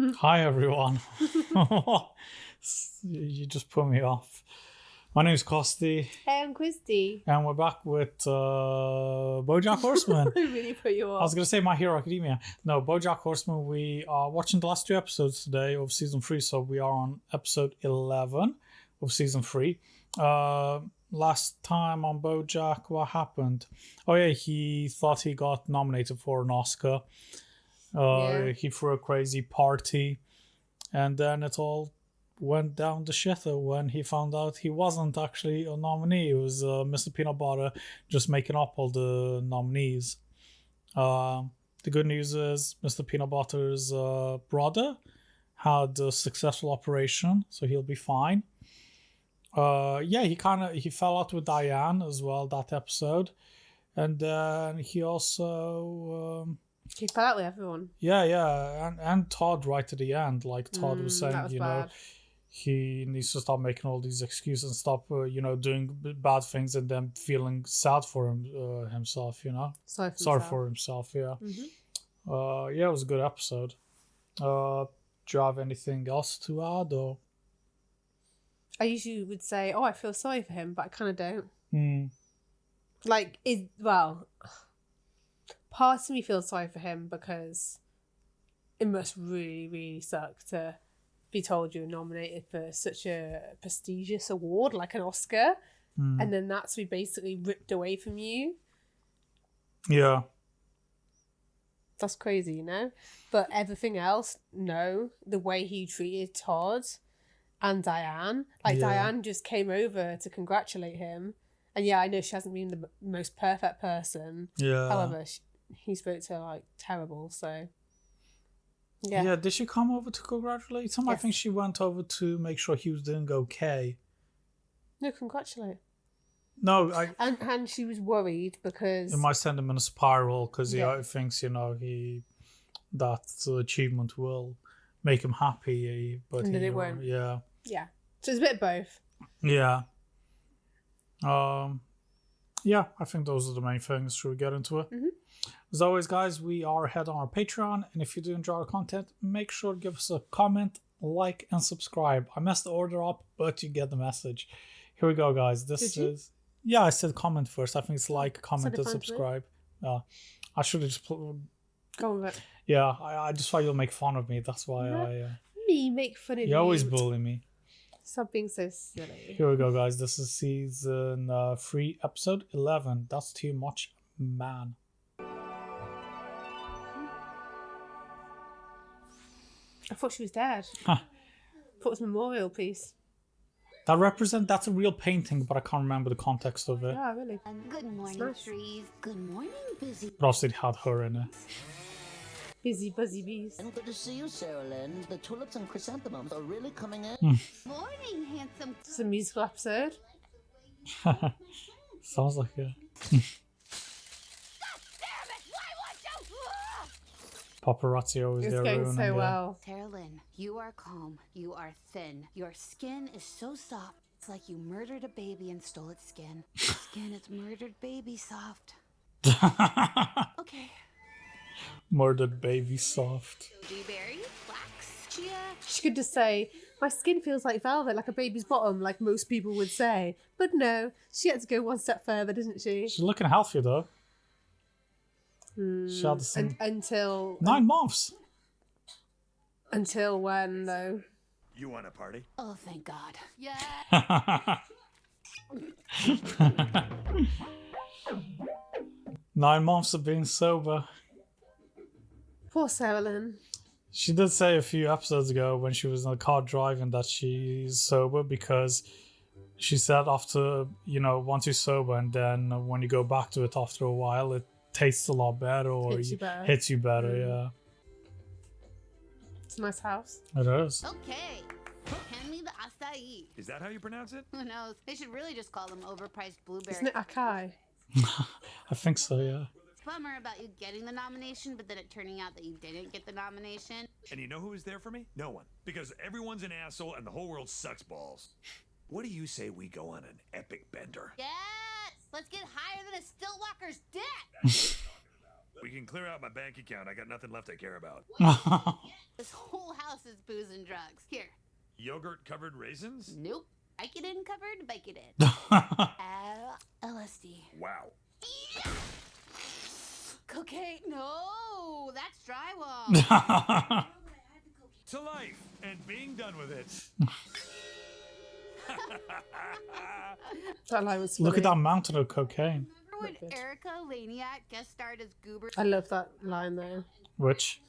Hi, everyone. You just put me off. My name's Kosti. Hey, I'm Christy. And we're back with BoJack Horseman. I really put you off. I was going to say My Hero Academia. No, BoJack Horseman. We are watching the last 2 episodes today of season 3. So we are on episode 11 of season 3. Last time on BoJack, what happened? Oh, yeah, he thought he got nominated for an Oscar. He threw a crazy party, and then it all went down the shitter when he found out he wasn't actually a nominee. It was Mr. Peanut Butter just making up all the nominees. The good news is Mr. Peanut Butter's brother had a successful operation, so he'll be fine. He fell out with Diane as well that episode, and then he also. He fell out with everyone. Yeah, and Todd right at the end. Like Todd was saying, was bad. He needs to stop making all these excuses and stop, doing bad things and then feeling sad for himself. Sorry for himself. Yeah. Mm-hmm. It was a good episode. Do you have anything else to add, or? I usually would say, "Oh, I feel sorry for him," but I kind of don't. Part of me feels sorry for him because it must really, really suck to be told you're nominated for such a prestigious award like an Oscar, and then that's to be basically ripped away from you. Yeah. That's crazy, But everything else, no. The way he treated Todd and Diane. Diane just came over to congratulate him. And yeah, I know she hasn't been the most perfect person. Yeah. However, he spoke to her terrible, so yeah. Yeah, did she come over to congratulate him? Yes. I think she went over to make sure he was doing okay. No, congratulate. No, and she was worried because it might send him in a spiral because he thinks that achievement will make him happy, but and then it won't. Yeah. So it's a bit of both. Yeah. I think those are the main things. Should we get into it? Mm-hmm. As always, guys, we are ahead on our Patreon, and if you do enjoy our content, make sure to give us a comment, like, and subscribe. I messed the order up, but you get the message. Here we go, guys. Yeah, I said comment first. I think it's like, comment, and subscribe. I should have just go on with it. Yeah, I just thought you'll make fun of me. That's why me make fun of you. You always bully me. Stop being so silly. Here we go, guys. This is season 3, episode 11. That's too much, man. I thought she was dead. Huh. I thought it was a memorial piece. That's a real painting, but I can't remember the context of it. Yeah, really. Good morning, trees. Good morning, busy. But also it had her in it. Busy, buzzy bees. And good to see you, Sarah Lynn. The tulips and chrysanthemums are really coming in. Morning, handsome. It's a musical episode. Sounds like it. Paparazzi always there. It's going so well. Sarah Lynn, you are calm. You are thin. Your skin is so soft. It's like you murdered a baby and stole its skin. Your skin is murdered baby soft. Okay. Murdered baby soft. Blueberry, flax, chia. She could just say, my skin feels like velvet, like a baby's bottom, like most people would say. But no, she had to go one step further, didn't she? She's looking healthy, though. She had some... Until... 9 months. Until when, though? You want a party? Oh, thank God. Yeah. 9 months of being sober. Poor Sarah Lynn. She did say a few episodes ago when she was in the car driving that she's sober because she said after, once you're sober and then when you go back to it after a while, it tastes a lot better or hits you better, yeah. It's a nice house. It is. Okay. Hand me the acai. Is that how you pronounce it? Who knows? They should really just call them overpriced blueberries. Isn't it acai? I think so, yeah. Bummer about you getting the nomination, but then it turning out that you didn't get the nomination. And you know who was there for me? No one. Because everyone's an asshole and the whole world sucks balls. What do you say we go on an epic bender? Yes! Let's get higher than a Stillwalker's dick! We can clear out my bank account. I got nothing left I care about. This whole house booze and drugs. Here. Yogurt covered raisins? Nope. Vicodin covered Vicodin. LSD. Wow. Cocaine? No, that's drywall. To life and being done with it. That line was Look at funny. that mountain of cocaine. Remember when Not good. Erica Laniak guest starred as Goober? I love that line though. Which?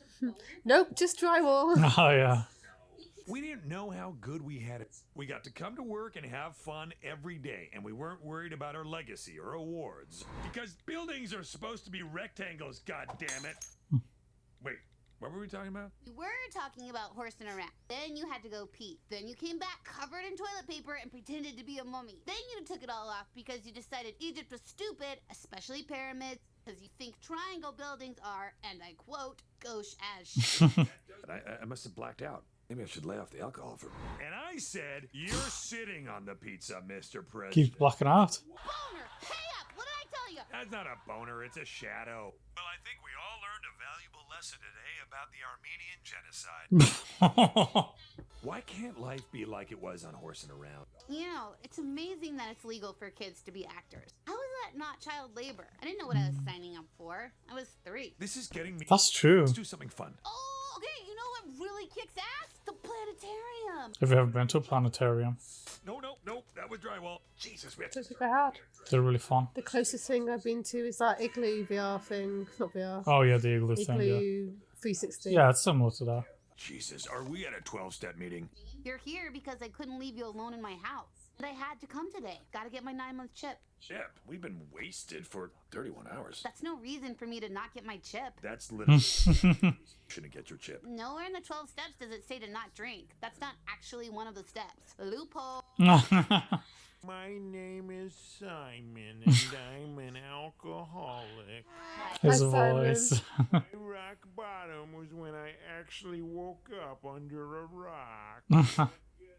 Nope, just drywall. Oh, yeah. We didn't know how good we had it. We got to come to work and have fun every day, and we weren't worried about our legacy or awards. Because buildings are supposed to be rectangles, goddammit. Wait, what were we talking about? We were talking about horsing around. Then you had to go pee. Then you came back covered in toilet paper and pretended to be a mummy. Then you took it all off because you decided Egypt was stupid, especially pyramids, because you think triangle buildings are, and I quote, gauche as shit. I must have blacked out. Maybe I should lay off the alcohol for. And I said, "You're sitting on the pizza, Mr. President." Keeps blacking out. Boner! Pay up! What did I tell you? That's not a boner, it's a shadow. Well, I think we all learned a valuable lesson today about the Armenian genocide. Why can't life be like it was on Horsing Around? You know, it's amazing that it's legal for kids to be actors. How is that not child labor? I didn't know what I was signing up for. I was 3. This is getting me. That's true. Let's do something fun. Oh, okay, you know what really kicks ass? The planetarium. Have you ever been to a planetarium? No, that was drywall. Jesus, we have Don't to. think I had. They're really fun. The closest thing I've been to is that Igloo VR thing. Not VR. Oh, yeah, the igloo thing, yeah. Igloo 360. Yeah, it's similar to that. Jesus, are we at a 12-step meeting? You're here because I couldn't leave you alone in my house. But I had to come today. Gotta get my 9-month chip. Chip, we've been wasted for 31 hours. That's no reason for me to not get my chip. That's literally. Shouldn't get your chip. Nowhere in the 12 steps does it say to not drink. That's not actually one of the steps. Loophole. My name is Simon, and I'm an alcoholic. His Hi, Simon. voice. Rock bottom was when I actually woke up under a rock.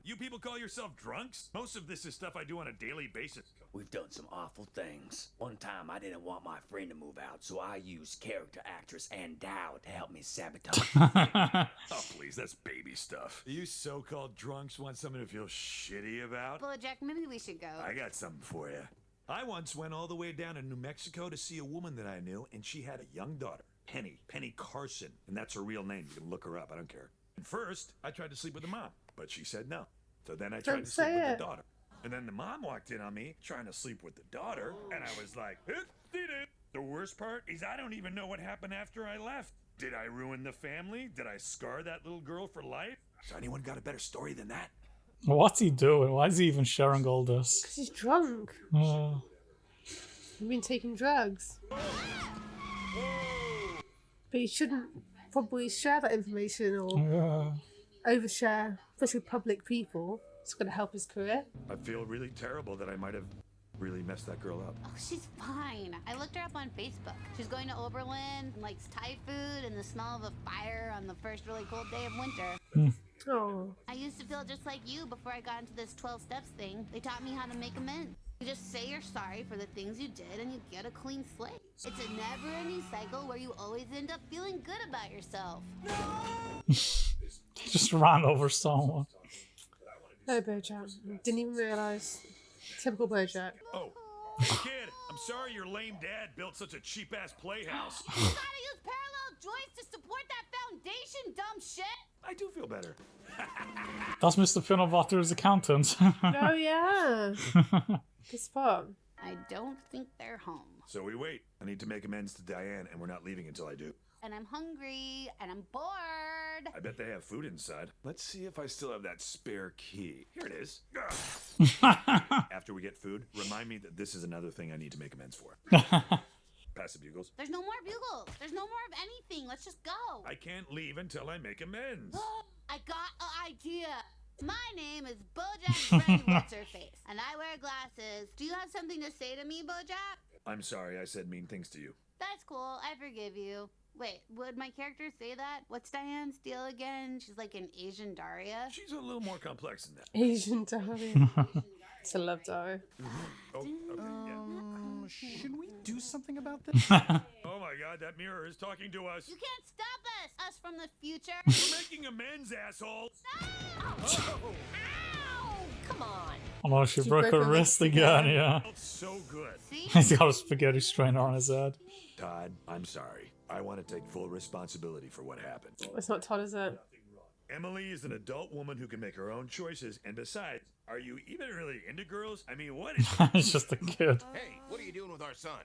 You people call yourself drunks? Most of this is stuff I do on a daily basis. We've done some awful things. One time I didn't want my friend to move out, so I used character actress Ann Dow to help me sabotage. Oh, please, that's baby stuff. You so-called drunks want something to feel shitty about? BoJack, maybe we should go. I got something for you. I once went all the way down to New Mexico to see a woman that I knew, and she had a young daughter, Penny Carson, and that's her real name. You can look her up. I don't care. And first, I tried to sleep with the mom, but she said no. So then I tried Don't to sleep say with it. the daughter. And then the mom walked in on me trying to sleep with the daughter, and I was like, did it. The worst part is I don't even know what happened after I left. Did I ruin the family? Did I scar that little girl for life? So anyone got a better story than that? What's he doing? Why is he even sharing all this? Because he's drunk. He's been taking drugs. But he shouldn't probably share that information or overshare, especially with public people. It's going to help his career. I feel really terrible that I might have really messed that girl up. Oh, she's fine. I looked her up on Facebook. She's going to Oberlin and likes Thai food and the smell of a fire on the first really cold day of winter. Oh, I used to feel just like you before I got into this 12 steps thing. They taught me how to make amends. You just say you're sorry for the things you did and you get a clean slate. It's a never-ending cycle where you always end up feeling good about yourself. He just ran over someone. no, BoJack. Didn't even realise. Typical BoJack. Oh, kid, I'm sorry your lame dad built such a cheap-ass playhouse. You gotta use parallel joints to support that foundation, dumb shit! I do feel better. That's Mr. Pinobotter's accountant. Oh, yeah. Good spot. I don't think they're home. So we wait. I need to make amends to Diane, and we're not leaving until I do. And I'm hungry, and I'm bored. I bet they have food inside. Let's see if I still have that spare key. Here it is. After we get food, remind me that this is another thing I need to make amends for. Pass the bugles. There's no more bugles. There's no more of anything. Let's just go. I can't leave until I make amends. I got an idea. My name is BoJack Freddy What's-Her-Face, and I wear glasses. Do you have something to say to me, BoJack? I'm sorry I said mean things to you. That's cool. I forgive you. Wait, would my character say that? What's Diane's deal again? She's like an Asian Daria? She's a little more complex than that. Asian Diary. It's a love diary. Oh, okay, yeah. Should we do something about this? Oh my god, that mirror is talking to us. You can't stop us! us from the future? We're making amends, asshole. Oh, Come on. Oh no, she broke her broke her wrist wrist again, again. yeah. felt so good. See? He's got a spaghetti strainer on his head. Todd, I'm sorry. I want to take full responsibility for what happened. It's not Todd, is it? Emily is an adult woman who can make her own choices, and besides, are you even really into girls? I mean, what is... It's just a kid. Hey, what are you doing with our son?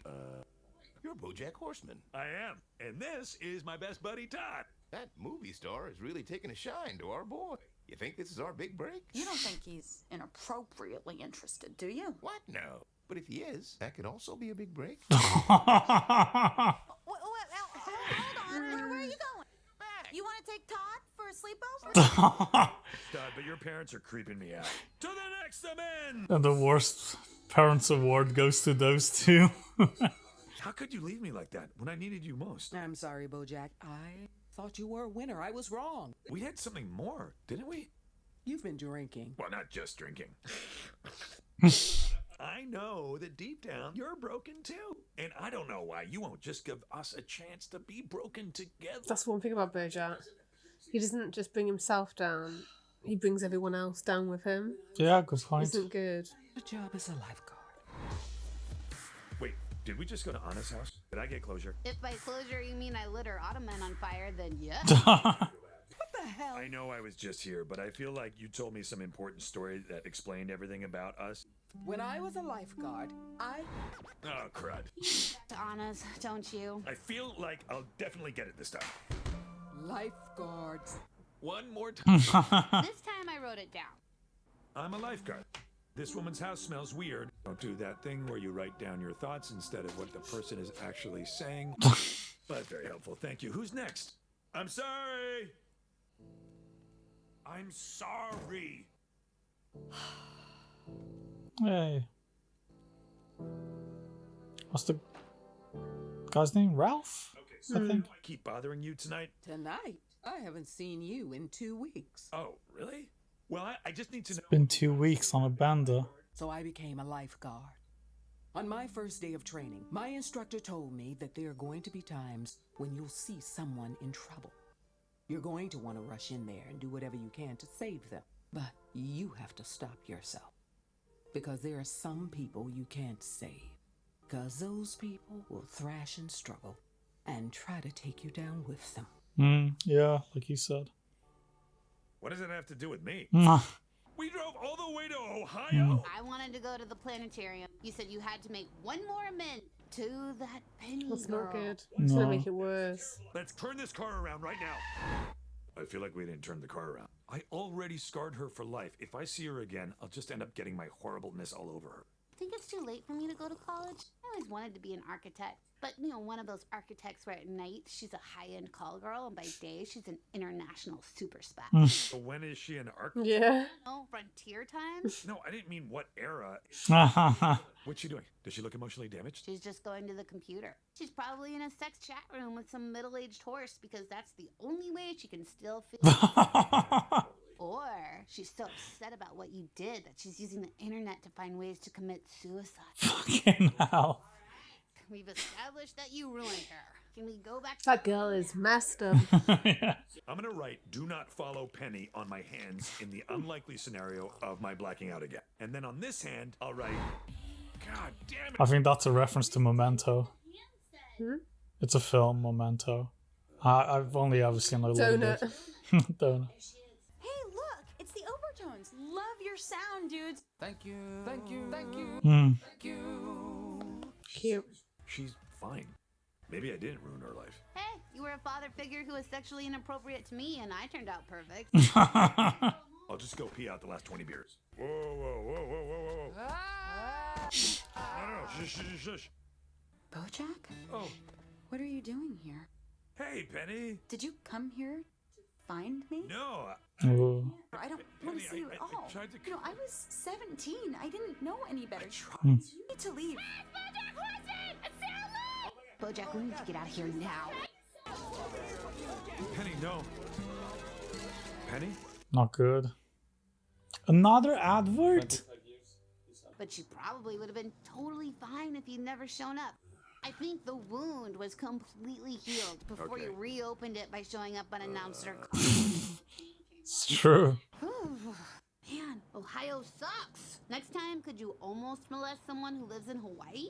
You're BoJack Horseman. I am, and this is my best buddy, Todd. That movie star is really taking a shine to our boy. You think this is our big break? You don't think he's inappropriately interested, do you? What? No. But if he is, that could also be a big break. Hold on. Where are you going? You want to take Todd for a sleepover? Todd, but your parents are creeping me out. To the next amend! And the worst parents award goes to those two. How could you leave me like that when I needed you most? I'm sorry, BoJack. I thought you were a winner. I was wrong. We had something more, didn't we? You've been drinking. Well, not just drinking. I know that deep down you're broken too. And I don't know why you won't just give us a chance to be broken together. That's one thing about BoJack. He doesn't just bring himself down. He brings everyone else down with him. Yeah, good point. Isn't good. The job as a lifeguard. Wait, did we just go to Anna's house? Did I get closure? If by closure you mean I lit her ottoman on fire, then yeah. What the hell? I know I was just here, but I feel like you told me some important story that explained everything about us. When I was a lifeguard, Oh, crud. To Anna's, don't you? I feel like I'll definitely get it this time. Lifeguards. One more time. This time I wrote it down. I'm a lifeguard. This woman's house smells weird. Don't do that thing where you write down your thoughts instead of what the person is actually saying. But very helpful. Thank you. Who's next? I'm sorry. I'm sorry. Hey. What's the guy's name? Ralph? Okay, I think. do I keep bothering you tonight? Tonight, I haven't seen you in 2 weeks. Oh, really? Well, I just need to know. Been 2 weeks on a bender. So I became a lifeguard. On my first day of training, my instructor told me that there are going to be times when you'll see someone in trouble. You're going to want to rush in there and do whatever you can to save them. But you have to stop yourself. Because there are some people you can't save. Because those people will thrash and struggle and try to take you down with them. Yeah, like you said. What does it have to do with me? Mm. We drove all the way to Ohio? I wanted to go to the planetarium. You said you had to make one more amend to that penny That's girl. not good. It's No. gonna make it worse. Let's turn this car around right now. I feel like we didn't turn the car around. I already scarred her for life. If I see her again, I'll just end up getting my horribleness all over her. Think it's too late for me to go to college? I always wanted to be an architect. But, you know, one of those architects where at night she's a high-end call girl and by day she's an international super spec. So when is she an architect? Yeah. Oh, frontier times? No, I didn't mean what era. What's she doing? Does she look emotionally damaged? She's just going to the computer. She's probably in a sex chat room with some middle-aged horse because that's the only way she can still feel. Or she's so upset about what you did that she's using the internet to find ways to commit suicide. Fucking hell. We've established that you ruined her. Can we go back to That girl is messed up. Yeah. I'm gonna write "Do not follow Penny" on my hands in the unlikely scenario of my blacking out again. And then on this hand, I'll write, God damn it. I think that's a reference to Memento. It's a film, Memento. I've only ever seen a little Donut. bit. Donut. Hey, look! It's the overtones. Love your sound, dudes. Thank you. Thank you. Thank you. Thank you. Cute. She's fine. Maybe I didn't ruin her life. Hey, you were a father figure who was sexually inappropriate to me, and I turned out perfect. I'll just go pee out the last 20 beers. Whoa, whoa, whoa, whoa, whoa, whoa. No, shush, shush, shush. BoJack? Oh, What are you doing here? hey, Penny. Did you come here to find me? No, Ooh. I don't want Penny, to see you at I all. tried to- You know, I was 17. I didn't know any better. tried. You need to leave. BoJack, we need to get out of here now. Penny, no. Penny? Not good. Another advert? But you probably would have been totally fine if you'd never shown up. I think the wound was completely healed before you reopened it by showing up unannounced or It's true. Man, Ohio sucks. Next time, could you almost molest someone who lives in Hawaii?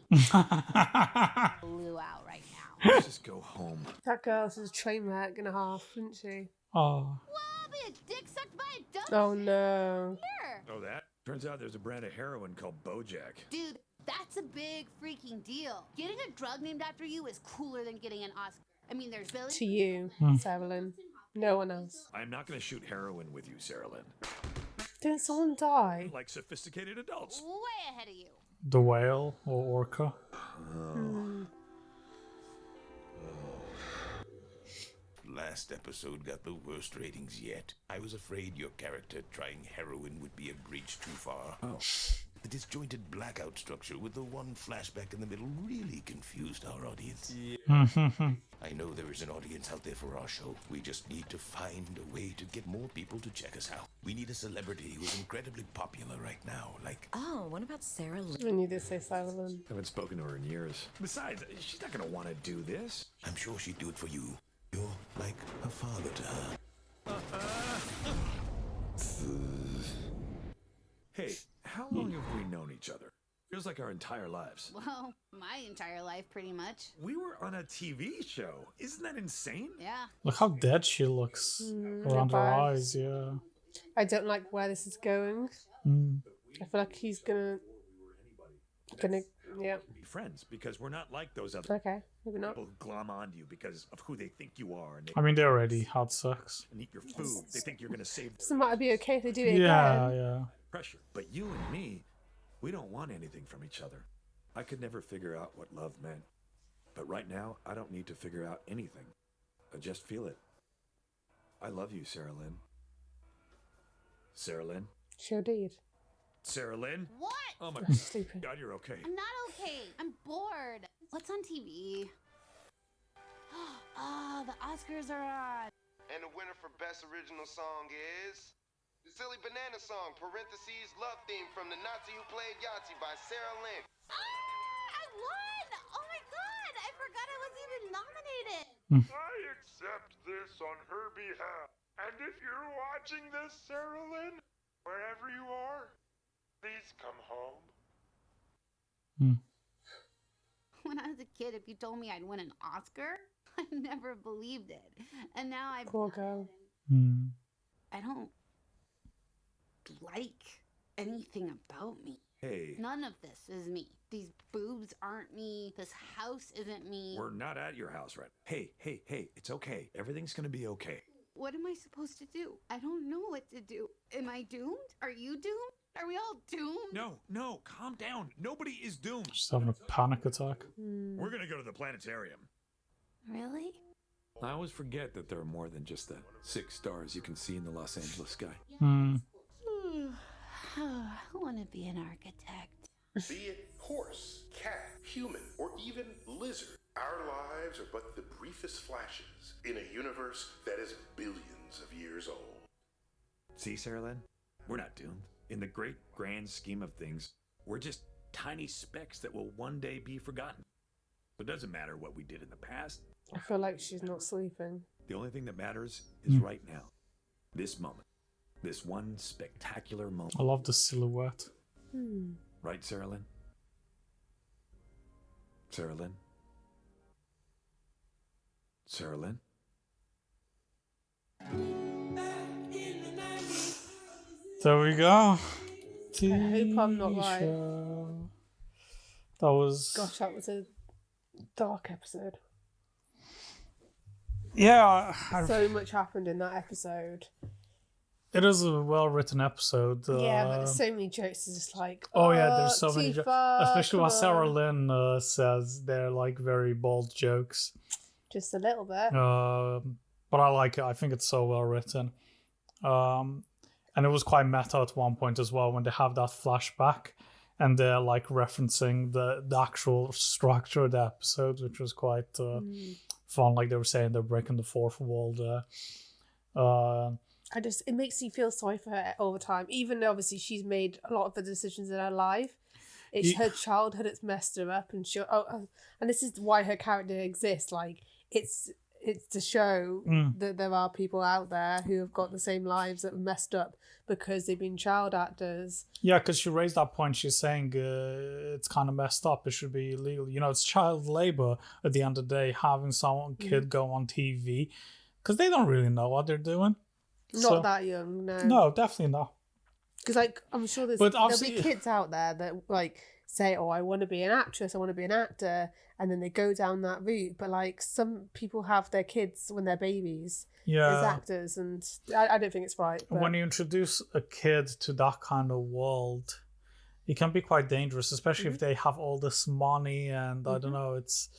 Blew out right now. Let's just go home. That girl's a train wreck and a half, isn't she? Oh. Well, be a dick sucked by a duck. Oh no. Here. Oh, that? Turns out there's a brand of heroin called BoJack. Dude, that's a big freaking deal. Getting a drug named after you is cooler than getting an Oscar. I mean, there's Billy. To you, Sarah Lynn. No one else. I'm not going to shoot heroin with you, Sarah Lynn. Didn't someone die? Like sophisticated adults. Way ahead of you. The whale or orca. Last episode got the worst ratings yet. I was afraid your character trying heroin would be a bridge too far. Oh. The disjointed blackout structure with the one flashback in the middle really confused our audience. I know there is an audience out there for our show. We just need to find a way to get more people to check us out. We need a celebrity who's incredibly popular right now, like... Oh, what about Sarah Lynn? I knew this say Sarah Lynn. Haven't spoken to her in years. Besides, she's not going to want to do this. I'm sure she'd do it for you. You're like a father to her. Hey, how long have we known each other? Feels like our entire lives. Well, my entire life, pretty much. We were on a TV show. Isn't that insane? Yeah. Look how dead she looks around her eyes, yeah. I don't like where this is going. I feel like he's gonna, yeah. Be friends because we're not like those other Okay, maybe not. people who glom onto you because of who they think you are. And I mean, they already had sex. and eat your food. They think you're going to save Doesn't matter, be okay if they do it Yeah, again. yeah. pressure. But you and me, we don't want anything from each other. I could never figure out what love meant. But right now, I don't need to figure out anything. I just feel it. I love you, Sarah Lynn. Sarah Lynn? Sure did. Sarah Lynn? What? Oh my Sleeping. God, you're okay. I'm not okay. I'm bored. What's on TV? Ah, the Oscars are on. And the winner for Best Original Song is... The Silly Banana Song, parentheses, love theme from the Nazi Who Played Yahtzee by Sarah Lynn. Ah, I won! Oh my god, I forgot I was even nominated. I accept this on her behalf. And if you're watching this, Sarah Lynn, wherever you are, please come home. When I was a kid, if you told me I'd win an Oscar, I never believed it. And now I've... Poor girl. I don't like anything about me. Hey, None of this is me. These boobs aren't me. This house isn't me. we're not at your house right. Hey, it's okay. Everything's going to be okay. What am I supposed to do? I don't know what to do. Am I doomed? Are you doomed? Are we all doomed? No, calm down. Nobody is doomed. She's having a panic attack. We're going to go to the planetarium. Really? I always forget that there are more than just the 6 stars you can see in the Los Angeles sky. I want to be an architect. Be it horse, cat, human, or even lizard, our lives are but the briefest flashes in a universe that is billions of years old. See, Sarah Lynn? We're not doomed. In the great grand scheme of things, we're just tiny specks that will one day be forgotten. It doesn't matter what we did in the past. I feel like she's not sleeping. The only thing that matters is right now. This moment. This one spectacular moment. I love the silhouette. Right, Sarah Lynn? Sarah Lynn? Sarah Lynn? There we go. I hope I'm not right. show. That was... Gosh, that was a dark episode. Yeah. So much happened in that episode. It is a well-written episode. Yeah, but there's so many jokes. It's just like, Oh yeah, there's so many jokes. Tifa, Especially what come Sarah on. Lynn says. They're like very bold jokes. Just a little bit. But I like it. I think it's so well written. And it was quite meta at one point as well when they have that flashback and they're like referencing the actual structure of the episode, which was quite fun. Like they were saying, they're breaking the fourth wall there. It makes you feel sorry for her all the time, even though obviously she's made a lot of the decisions in her life. It's her childhood that's messed her up, and and this is why her character exists. Like it's to show that there are people out there who have got the same lives that are messed up because they've been child actors. Yeah, because she raised that point. She's saying it's kind of messed up. It should be illegal. You know, it's child labor at the end of the day, having some kid go on TV because they don't really know what they're doing. Not that young, no. No, definitely not. Because like I'm sure there'll be kids out there that like say, "Oh, I want to be an actress. I want to be an actor," and then they go down that route. But like some people have their kids when they're babies as actors, and I don't think it's right. But... When you introduce a kid to that kind of world, it can be quite dangerous, especially if they have all this money and I don't know. It's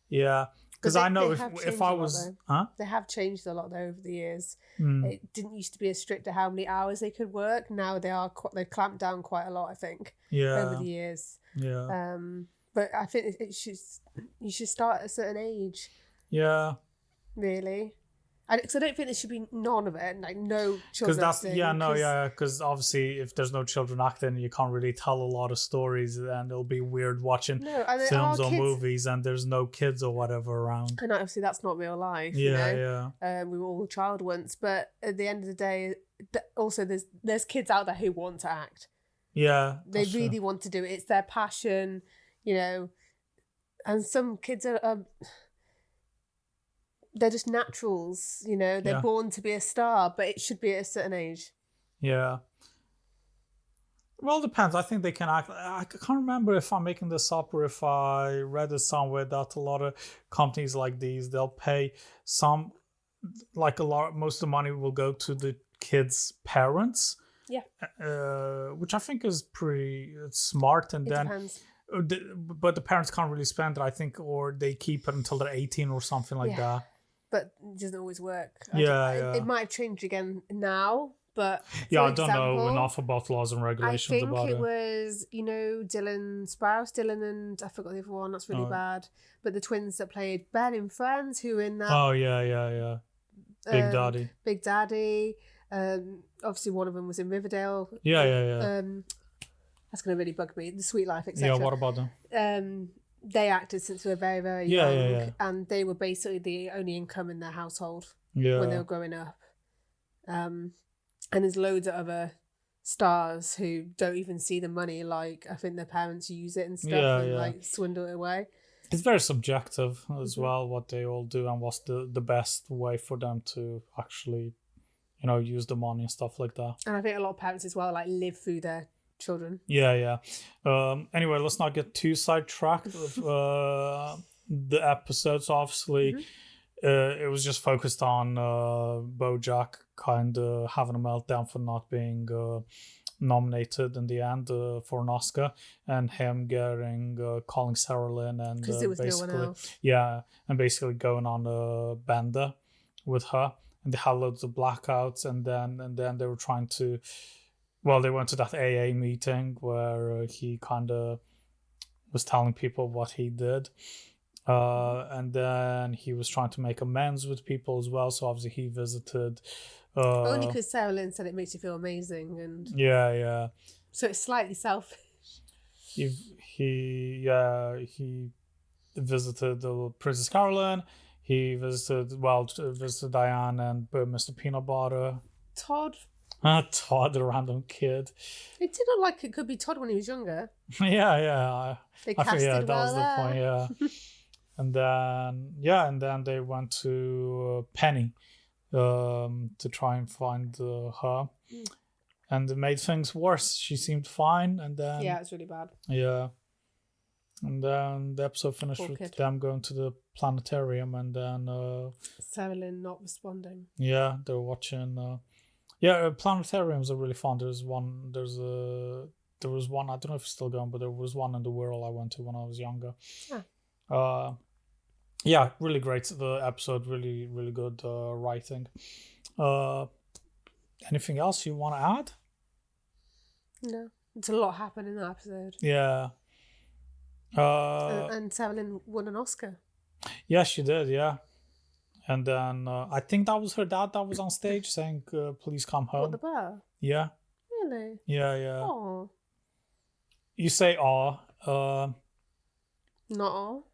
because I know if I was, they have changed a lot though over the years. It didn't used to be as strict to how many hours they could work. Now they've clamped down quite a lot. I think over the years. Yeah. But I think you should start at a certain age. Yeah. Really. Because I don't think there should be none of it, like no children. Because obviously, if there's no children acting, you can't really tell a lot of stories, and it'll be weird watching films or movies, and there's no kids or whatever around. And obviously, that's not real life. We were all a child once, but at the end of the day, also there's kids out there who want to act. Yeah, they really want to do it. It's their passion, you know. And some kids are. They're just naturals, you know. They're born to be a star, but it should be at a certain age. Yeah. Well, it depends. I think they can act. I can't remember if I'm making this up or if I read it somewhere that a lot of companies like these, they'll pay some, most of the money will go to the kids' parents. Yeah. Which I think is pretty smart. And then depends. But the parents can't really spend it, I think, or they keep it until they're 18 or something like that. But it doesn't always work. It might have changed again now, but I don't know enough about laws and regulations about it. I think it was, you know, Dylan and I forgot the other one. That's really bad. But the twins that played Ben in Friends, who were in that. Oh yeah. Big Daddy. Obviously, one of them was in Riverdale. Yeah. That's going to really bug me. The Sweet Life, etc. Yeah, what about them? They acted since they were very, very young. And they were basically the only income in their household when they were growing up. And there's loads of other stars who don't even see the money. Like, I think their parents use it and stuff like swindle it away. It's very subjective as well, what they all do and what's the best way for them to actually, you know, use the money and stuff like that. And I think a lot of parents as well, like, live through their children. Yeah. Anyway, let's not get too sidetracked with the episodes. Obviously, it was just focused on BoJack kind of having a meltdown for not being nominated in the end for an Oscar, and him calling Sarah Lynn and because there was no one else. And basically going on a bender with her, and they had loads of blackouts, and then they were trying to. Well, they went to that AA meeting where he kind of was telling people what he did. And then he was trying to make amends with people as well. So obviously he visited... Only because Sarah Lynn said it makes you feel amazing. And Yeah. So it's slightly selfish. He visited Princess Caroline. He visited Diane and Mr. Peanut Butter. Todd, the random kid. It did look like it could be Todd when he was younger. Yeah. They casted that was the point. Yeah. and then they went to Penny to try and find her, and it made things worse. She seemed fine, and then it's really bad. Yeah. And then the episode finished with them going to the planetarium, and then Sarah Lynn not responding. Yeah, they were watching. Planetariums are really fun. There was one. I don't know if it's still going, but there was one in the world I went to when I was younger. Really great. The episode, really, really good writing. Anything else you want to add? No, it's a lot happened in that episode. Yeah. And Sarah Lynn won an Oscar. Yeah, she did. Yeah. And then I think that was her dad that was on stage saying, please come home. What, the bar? Yeah. Really? Yeah. Oh. You say, "Aw," Not all.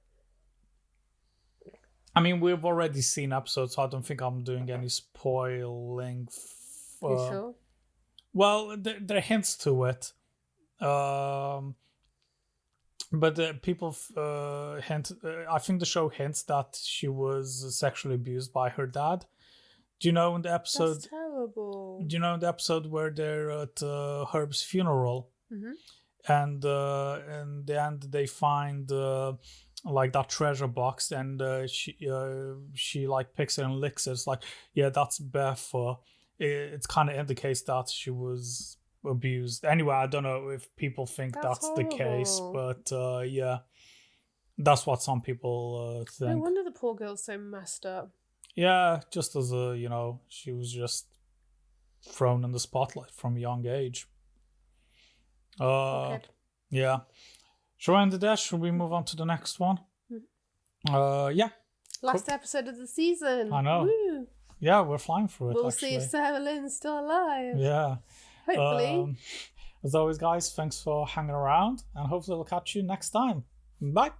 I mean, we've already seen episodes, so I don't think I'm doing any spoiling. You sure? Well, there are hints to it. But people hint. I think the show hints that she was sexually abused by her dad. Do you know in the episode? That's terrible. Do you know in the episode where they're at Herb's funeral, and in the end they find like that treasure box, and she like picks it and licks it. It's like, yeah, that's Beth. It kind of indicates that she was abused. Anyway, I don't know if people think that's the case, but yeah, that's what some people think. No wonder the poor girl's so messed up. Yeah, just as she was just thrown in the spotlight from a young age. Yeah. Shall we end there? Should we move on to the next one? Yeah. Last episode of the season. I know. Woo. Yeah, we're flying through it. We'll actually. see if Sarah Lynn's still alive. Yeah. Hopefully. As always, guys, thanks for hanging around, and hopefully we'll catch you next time. Bye.